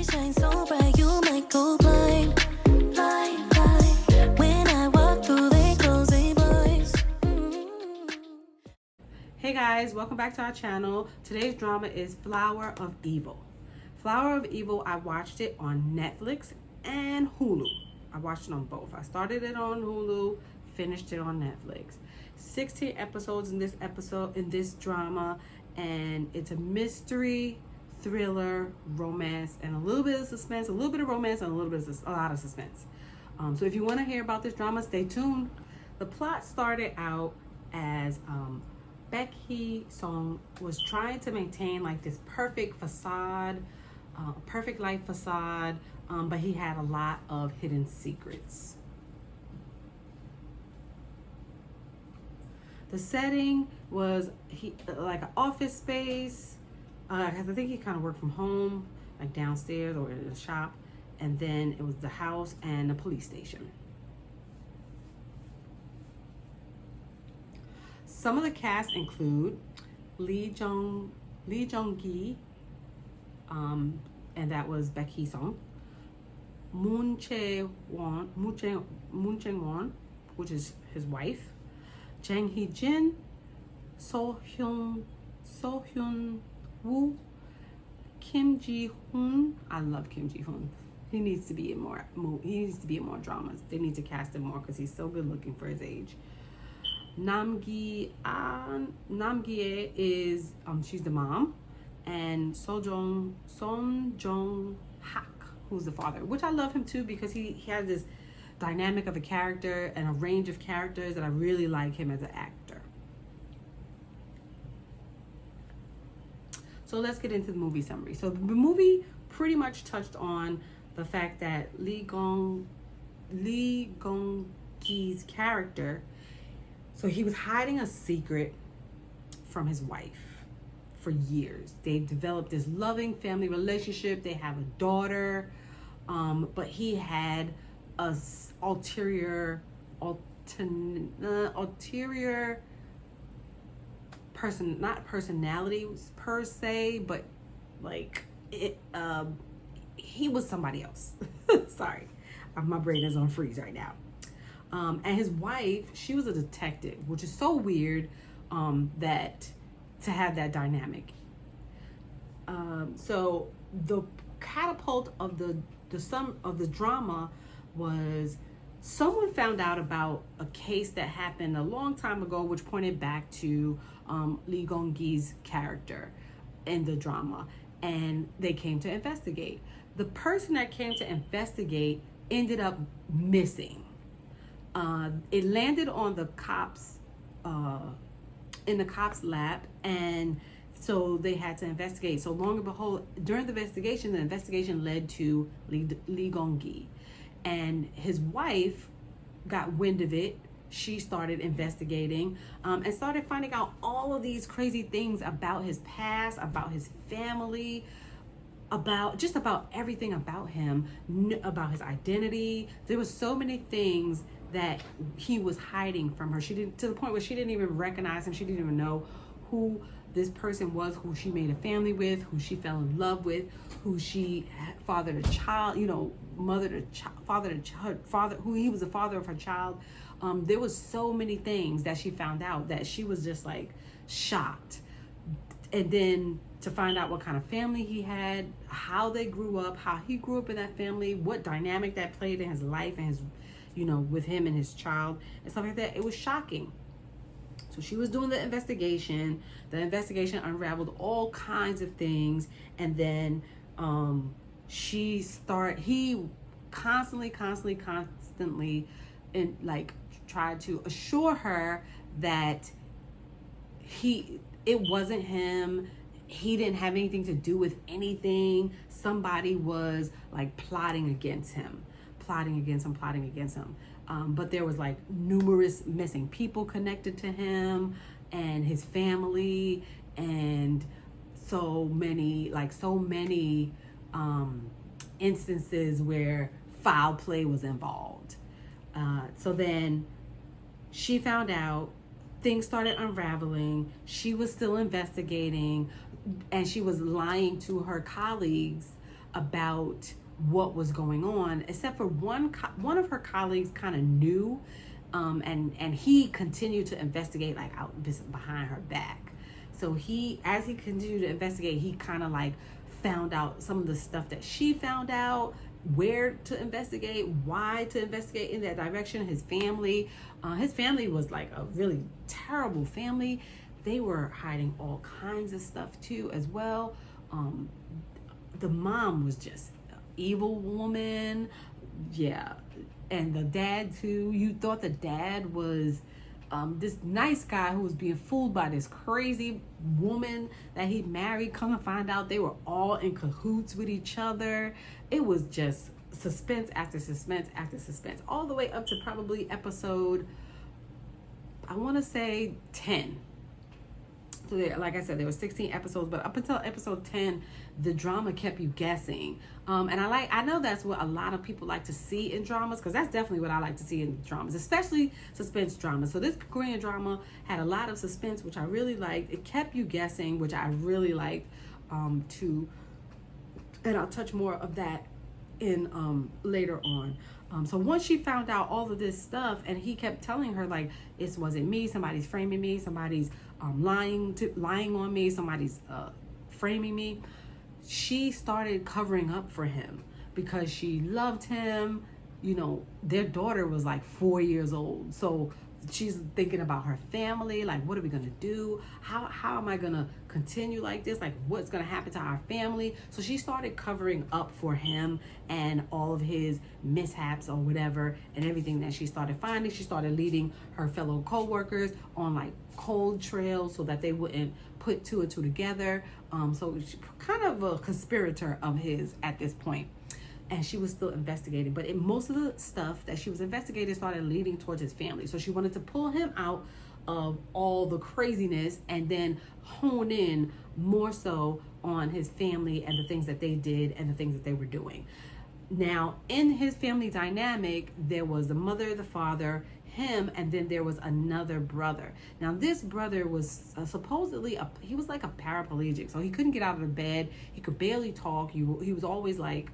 shine so bright, you might go blind, blind, blind. When I walk through, they close their blinds. Hey guys, welcome back to our channel. Today's drama is Flower of Evil. Flower of Evil, I watched it on Netflix and Hulu. I watched it on both. I started it on Hulu, finished it on Netflix. 16 episodes in this drama, and it's a mystery, thriller, romance, and a little bit of suspense, a little bit of romance, and a lot of suspense. So if you want to hear about this drama, stay tuned. The plot started out as Baek Song was trying to maintain like this perfect facade, perfect life facade, but he had a lot of hidden secrets. The setting was like an office space, because I think he kind of worked from home, like downstairs or in the shop, and then it was the house and the police station. Some of the cast include Lee Jong-gi, and that was Baek Hee-sung, Moon Chae-won, which is his wife, Jang Hee-jin, So-hyun Woo, Kim Ji-hoon. I love Kim Ji-hoon. He needs to be in more dramas. They need to cast him more because he's so good looking for his age. Nam Gi-ae is she's the mom, and Son Jong-hak, who's the father, which I love him too because he has this dynamic of a character and a range of characters that I really like him as an actor. So let's get into the movie summary. So the movie pretty much touched on the fact that Lee Gong-gi's character, so he was hiding a secret from his wife for years. They've developed this loving family relationship. They have a daughter, but he had a ulterior person, not personality per se, but like it. He was somebody else. Sorry, my brain is on freeze right now. And his wife, she was a detective, which is so weird that to have that dynamic. So the catapult of the drama was someone found out about a case that happened a long time ago, which pointed back to Lee Gong-gi's character in the drama, and they came to investigate. The person that came to investigate ended up missing. It landed on the cops, in the cops' lap, and so they had to investigate. So long and behold, during the investigation led to Lee Gong-gi, and his wife got wind of it. She started investigating and started finding out all of these crazy things about his past, about his family, about everything about him, about his identity. There was so many things that he was hiding from her. To the point where she didn't even recognize him. She didn't even know who this person was, who she made a family with, who she fell in love with, who she fathered a child, who he was the father of her child. There was so many things that she found out that she was just like shocked. And then to find out what kind of family he had, how they grew up, how he grew up in that family, what dynamic that played in his life and his, with him and his child and stuff like that. It was shocking. So she was doing the investigation. The investigation unraveled all kinds of things. And then he constantly and like tried to assure her that it wasn't him. He didn't have anything to do with anything. Somebody was like plotting against him. But there was like numerous missing people connected to him and his family, and so many instances where foul play was involved. So then she found out, things started unraveling. She was still investigating, and she was lying to her colleagues about what was going on, except for one of her colleagues kind of knew, and he continued to investigate like out behind her back. So as he continued to investigate, he kind of like found out some of the stuff that she found out, where to investigate, why to investigate in that direction. His family was like a really terrible family. They were hiding all kinds of stuff too as well. The mom was just an evil woman. Yeah. And the dad too. You thought the dad was this nice guy who was being fooled by this crazy woman that he married. Come to find out, they were all in cahoots with each other. It was just suspense after suspense after suspense, all the way up to probably episode, I want to say 10. So like I said, there were 16 episodes, but up until episode 10, the drama kept you guessing. And I know that's what a lot of people like to see in dramas, because that's definitely what I like to see in dramas, especially suspense dramas. So this Korean drama had a lot of suspense, which I really liked. It kept you guessing, which I really liked too. And I'll touch more of that in later on. So once she found out all of this stuff, and he kept telling her like, it wasn't me, somebody's framing me, somebody's lying on me, somebody's framing me, she started covering up for him because she loved him. You know, their daughter was like 4 years old, so she's thinking about her family, like, what are we gonna do? How am I gonna continue like this? Like, what's gonna happen to our family? So she started covering up for him and all of his mishaps or whatever, and everything that she started finding. She started leading her fellow co-workers on like cold trails so that they wouldn't put two and two together. So she kind of a conspirator of his at this point. And she was still investigating, but most of the stuff that she was investigating started leading towards his family. So she wanted to pull him out of all the craziness and then hone in more so on his family and the things that they did and the things that they were doing. Now, in his family dynamic, there was the mother, the father, him, and then there was another brother. Now, this brother was supposedly he was like a paraplegic, so he couldn't get out of the bed. He could barely talk. He was always like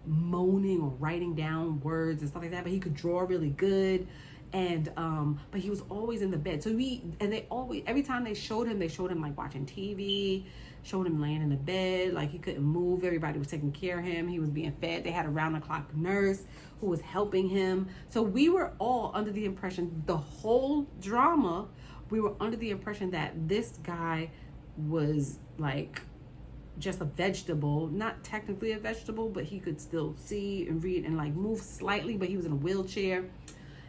moaning or writing down words and stuff like that, but he could draw really good. And but he was always in the bed. So every time they showed him like watching TV, showed him laying in the bed, like he couldn't move. Everybody was taking care of him. He was being fed. They had a round-the-clock nurse who was helping him. So we were all under the impression, the whole drama, we were under the impression that this guy was like just a vegetable, not technically a vegetable, but he could still see and read and like move slightly, but he was in a wheelchair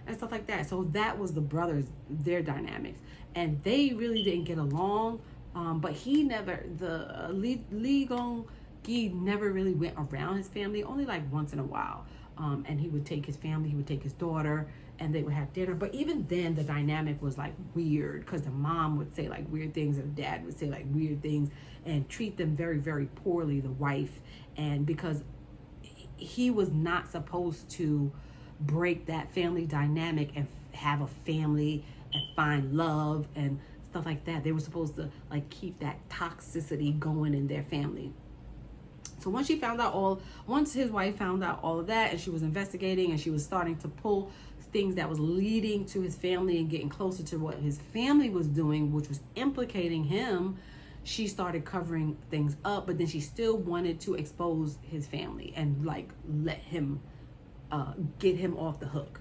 and stuff like that. So that was the brothers, their dynamics, and they really didn't get along. But Lee Gong-gi never really went around his family, only like once in a while. And he would take his family, he would take his daughter, and they would have dinner. But even then, the dynamic was like weird, because the mom would say like weird things and the dad would say like weird things and treat them very, very poorly, the wife. And because he was not supposed to break that family dynamic and have a family and find love and stuff like that. They were supposed to like keep that toxicity going in their family. So once his wife found out all of that, and she was investigating and she was starting to pull things that was leading to his family and getting closer to what his family was doing, which was implicating him, she started covering things up. But then she still wanted to expose his family and like let him get him off the hook.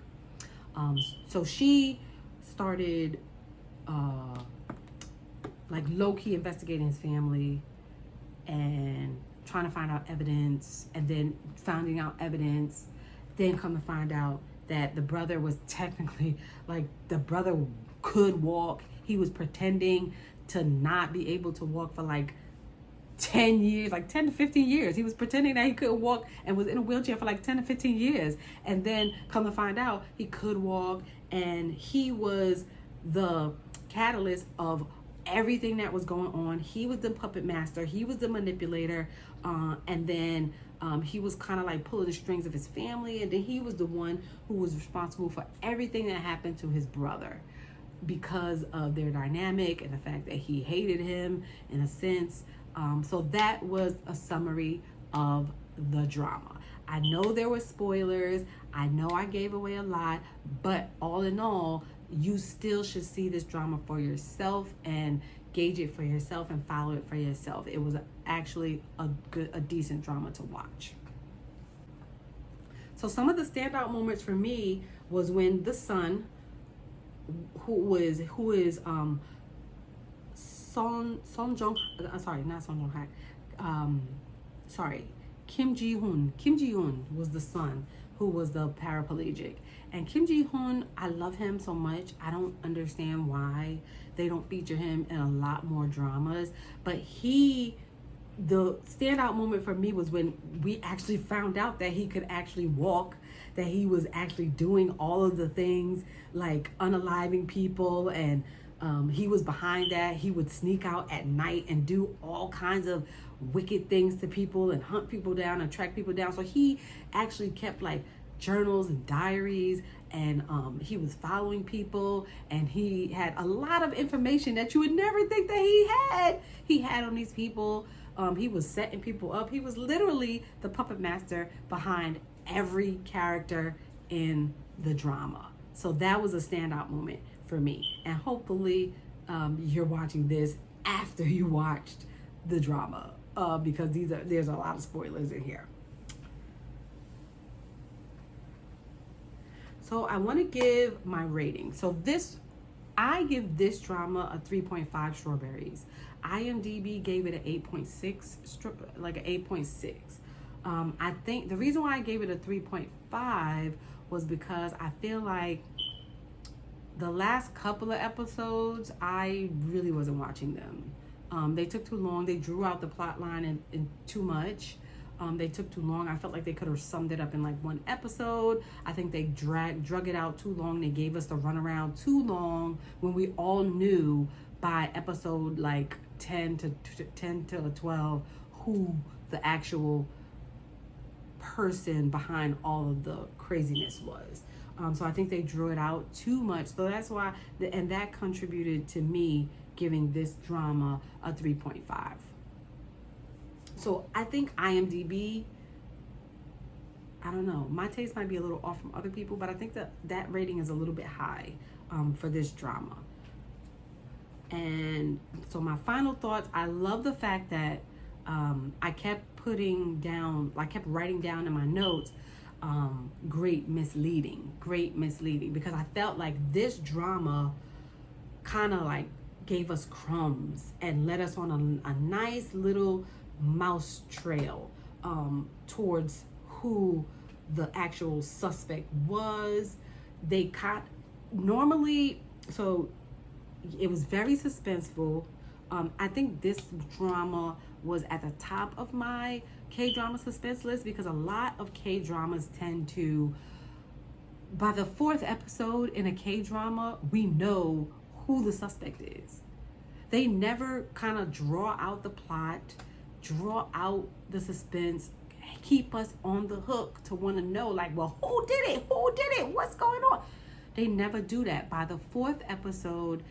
So she started like low-key investigating his family and trying to find out evidence, and then finding out evidence, then come to find out that the brother was technically, like, the brother could walk. He was pretending to not be able to walk for like 10 years, like 10 to 15 years. He was pretending that he couldn't walk and was in a wheelchair for like 10 to 15 years. And then come to find out he could walk, and he was the catalyst of everything that was going on. He was the puppet master. He was the manipulator. And then he was kind of like pulling the strings of his family. And then he was the one who was responsible for everything that happened to his brother because of their dynamic and the fact that he hated him in a sense. So that was a summary of the drama. I know there were spoilers. I know I gave away a lot, but all in all, you still should see this drama for yourself and gauge it for yourself and follow it for yourself. It was actually a decent drama to watch. So some of the standout moments for me was when the son, who is Son Jong, sorry, not Son Jong Hak, sorry, Kim Ji Hoon. Kim Ji Hoon was the son who was the paraplegic. And Kim Ji Hoon, I love him so much. I don't understand why they don't feature him in a lot more dramas. But the standout moment for me was when we actually found out that he could actually walk, that he was actually doing all of the things like unaliving people, and he was behind that. He would sneak out at night and do all kinds of wicked things to people and hunt people down and track people down. So he actually kept like journals and diaries, and he was following people, and he had a lot of information that you would never think that he had on these people. He was setting people up. He was literally the puppet master behind every character in the drama. So that was a standout moment for me. And hopefully you're watching this after you watched the drama, because there's a lot of spoilers in here. So I want to give my rating. So I give this drama a 3.5 strawberries. IMDb gave it an 8.6, like an 8.6. I think the reason why I gave it a 3.5 was because I feel like the last couple of episodes, I really wasn't watching them. They took too long. They drew out the plot line in too much. They took too long. I felt like they could have summed it up in like one episode. I think they drug it out too long. They gave us the runaround too long when we all knew by episode like 10 to 12 who the actual person behind all of the craziness was. So I think they drew it out too much. So that's why, and that contributed to me giving this drama a 3.5. So I think IMDb, I don't know, my taste might be a little off from other people, but I think that rating is a little bit high for this drama. And so my final thoughts, I love the fact that I kept writing down in my notes, great misleading, because I felt like this drama kind of like gave us crumbs and led us on a nice little mouse trail towards who the actual suspect was. They caught normally, so it was very suspenseful. I think this drama was at the top of my K-drama suspense list, because a lot of K-dramas tend to, by the fourth episode in a K-drama, we know who the suspect is. They never kind of draw out the plot, draw out the suspense, keep us on the hook to want to know, like, well, who did it? What's going on? They never do that. By the fourth episode,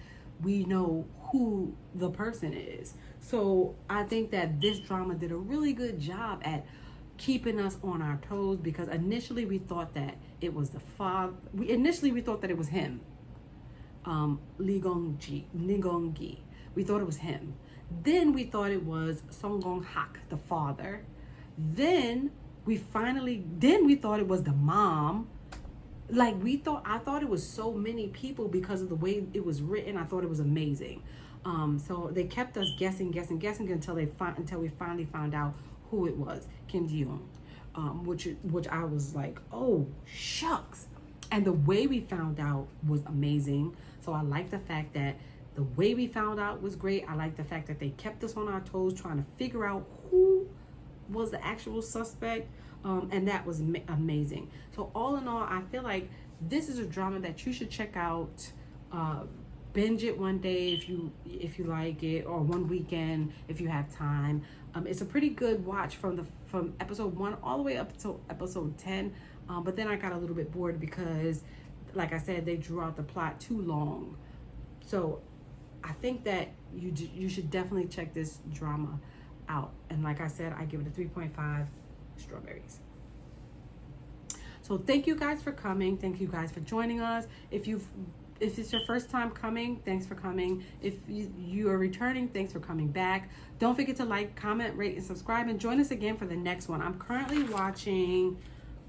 we know who the person is. So I think that this drama did a really good job at keeping us on our toes, because initially we thought that it was the father. Initially we thought that it was him, Lee Gong-gi. We thought it was him. Then we thought it was Song Gong-hak, the father. Then we thought it was the mom. Like I thought it was so many people because of the way it was written. I thought it was amazing. So they kept us guessing until we finally found out who it was, Kim Ji-yoon, which I was like, oh shucks. And the way we found out was amazing. So I like the fact that the way we found out was great. I like the fact that they kept us on our toes trying to figure out who was the actual suspect. And that was amazing. So all in all, I feel like this is a drama that you should check out. Binge it one day if you like it, or one weekend if you have time. It's a pretty good watch from episode 1 all the way up to episode 10. But then I got a little bit bored because, like I said, they drew out the plot too long. So I think that you should definitely check this drama out. And like I said, I give it a 3.5 strawberries. So thank you guys for coming. Thank you guys for joining us. If it's your first time coming, thanks for coming. If you are returning, thanks for coming back. Don't forget to like, comment, rate, and subscribe, and join us again for the next one. I'm currently watching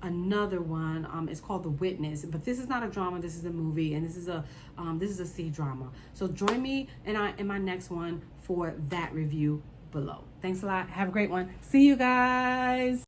another one. It's called The Witness, but this is not a drama. This is a movie, and this is a C drama. So join me in my next one for that review below. Thanks a lot. Have a great one. See you guys.